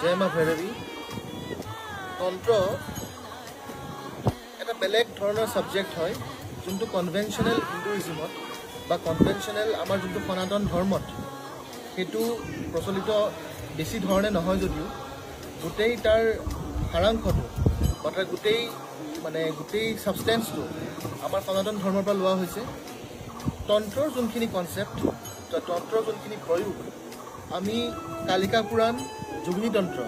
জয় মা ভৈৰৱী তন্ত্ৰ এটা বেলেগ ধৰণৰ সাবজেক্ট হয় যোনটো কনভেনশনাল হিন্দুইজমত বা কনভেনশনাল আমাৰ যোনটো সনাতন ধৰ্মত হেতু প্ৰচলিত বেছি ধৰণে নহয় যদিও গোটেই তাৰ সাৰাংশটো বা তাৰ গোটেই সাবষ্টেন্সটো আমাৰ সনাতন ধৰ্মৰ পৰা লোৱা হৈছে তন্ত্ৰৰ যোনখিনি কনসেপ্ট তন্ত্ৰৰ যোনখিনি প্ৰয়োগ আমি কালিকা পুৰাণ যোগিনী তন্ত্ৰ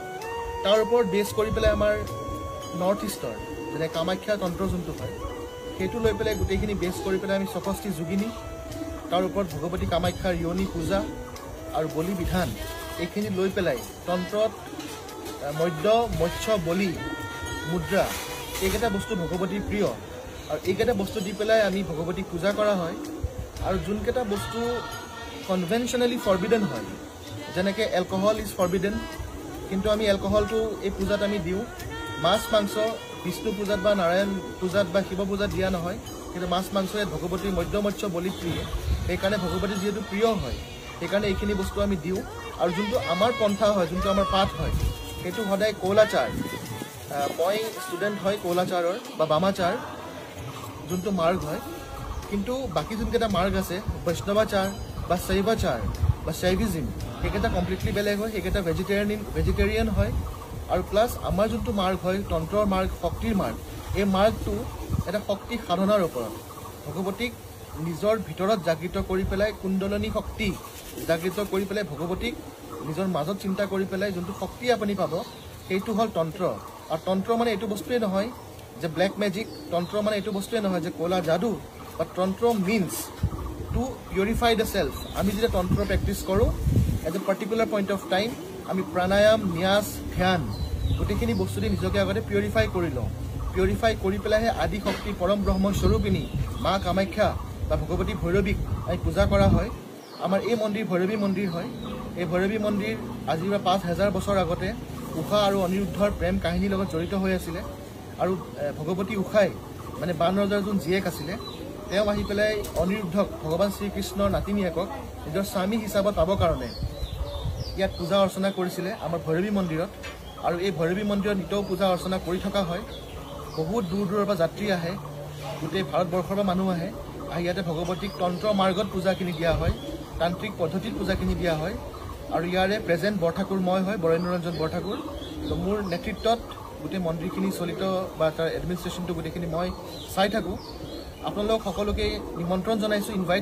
তাৰ ওপৰত বেছ কৰি পেলাই আমাৰ নৰ্থ ইষ্টৰ যেনে কামাখ্যা তন্ত্ৰ যোনটো হয় সেইটো লৈ পেলাই গোটেইখিনি বেছ কৰি পেলাই আমি সপষ্টি যোগিনী তাৰ ওপৰত ভগৱতী কামাখ্যাৰ য়োনি পূজা আৰু বলি বিধান এইখিনি লৈ পেলাই তন্ত্ৰত মৎস্য বলি মুদ্ৰা এইকেইটা বস্তু ভগৱতীৰ প্ৰিয় আৰু এইকেইটা বস্তু দি পেলাই আমি ভগৱতীক পূজা কৰা হয় আৰু যোনকেইটা বস্তু কনভেনশনালি ফৰবিডেন হয় যেনেকৈ এলকহল ইজ ফৰবিডেন কিন্তু আমি এলকহলটো এই পূজাত আমি দিওঁ মাছ মাংস বিষ্ণু পূজাত বা নাৰায়ণ পূজাত বা শিৱ পূজাত দিয়া নহয় কিন্তু মাছ মাংস ইয়াত ভগৱতীৰ মৎস্য বলি প্ৰিয় সেইকাৰণে ভগৱতী যিহেতু প্ৰিয় হয় সেইকাৰণে এইখিনি বস্তু আমি দিওঁ আৰু যোনটো আমাৰ পন্থা হয় যোনটো আমাৰ পাঠ হয় সেইটো সদায় কৌলাচাৰ মই ষ্টুডেণ্ট হয় কৌলাচাৰৰ বা বামাচাৰ যোনটো মাৰ্গ হয় কিন্তু বাকী যোনকেইটা মাৰ্গ আছে বৈষ্ণৱাচাৰ বা শৈৱাচাৰ বা শৈভিজিম সেইকেইটা কমপ্লিটলি বেলেগ হয় সেইকেইটা ভেজিটেৰিয়ান হয় আৰু প্লাছ আমাৰ যোনটো মাৰ্গ হয় তন্ত্ৰৰ মাৰ্গ শক্তিৰ মাৰ্গ এই মাৰ্গটো এটা শক্তি সাধনাৰ ওপৰত ভগৱতীক নিজৰ ভিতৰত জাগৃত কৰি পেলাই কুণ্ডলনী শক্তি জাগৃত কৰি পেলাই ভগৱতীক নিজৰ মাজত চিন্তা কৰি পেলাই যোনটো শক্তি আপুনি পাব সেইটো হ'ল তন্ত্ৰ আৰু তন্ত্ৰ মানে এইটো বস্তুৱে নহয় যে ব্লেক মেজিক তন্ত্ৰ মানে এইটো বস্তুৱে নহয় যে ক'লা যাদু বা tantra means to purify the self আমি যেতিয়া তন্ত্ৰ প্ৰেক্টিছ কৰোঁ at a particular point of time আমি প্ৰাণায়াম ন্যাস ধ্যান গোটেইখিনি বস্তু দি নিজকে আগতে পিউৰিফাই কৰি লওঁ পিউৰিফাই কৰি পেলাইহে আদি শক্তি পৰম ব্ৰহ্ম স্বৰূপিনী মা কামাখ্যা বা ভগৱতী ভৈৰৱীক আমি পূজা কৰা হয় আমাৰ এই মন্দিৰ ভৈৰৱী মন্দিৰ হয় এই ভৈৰৱী মন্দিৰ আজিৰ পৰা 5000 বছৰ আগতে উষা আৰু অনিৰুদ্ধৰ প্ৰেম কাহিনীৰ লগত জড়িত হৈ আছিলে আৰু ভগৱতী উষাই মানে বানৰজাৰ যোন জীয়েক আছিলে তেওঁ আহি পেলাই অনিৰুদ্ধক ভগৱান শ্ৰীকৃষ্ণৰ নাতিনীয়েকক নিজৰ স্বামী হিচাপত পাবৰ কাৰণে ইয়াত পূজা অৰ্চনা কৰিছিলে আমাৰ ভৈৰৱী মন্দিৰত আৰু এই ভৈৰৱী মন্দিৰত নিতৌ পূজা অৰ্চনা কৰি থকা হয় বহুত দূৰ দূৰৰ পৰা যাত্ৰী আহে গোটেই ভাৰতবৰ্ষৰ পৰা মানুহ আহে আহি ইয়াতে ভগৱতীক তন্ত্ৰ মাৰ্গত পূজাখিনি দিয়া হয় তান্ত্ৰিক পদ্ধতিত পূজাখিনি দিয়া হয় আৰু ইয়াৰে প্ৰেজেণ্ট বৰঠাকুৰ মই হয় বৰেণ্য ৰঞ্জন বৰঠাকুৰ তো মোৰ নেতৃত্বত গোটেই মন্দিৰখিনি চলিত বা তাৰ এডমিনিষ্ট্ৰেশ্যনটো গোটেইখিনি মই চাই থাকোঁ আপোনালোক সকলোকে নিমন্ত্ৰণ জনাইছোঁ ইনভাইট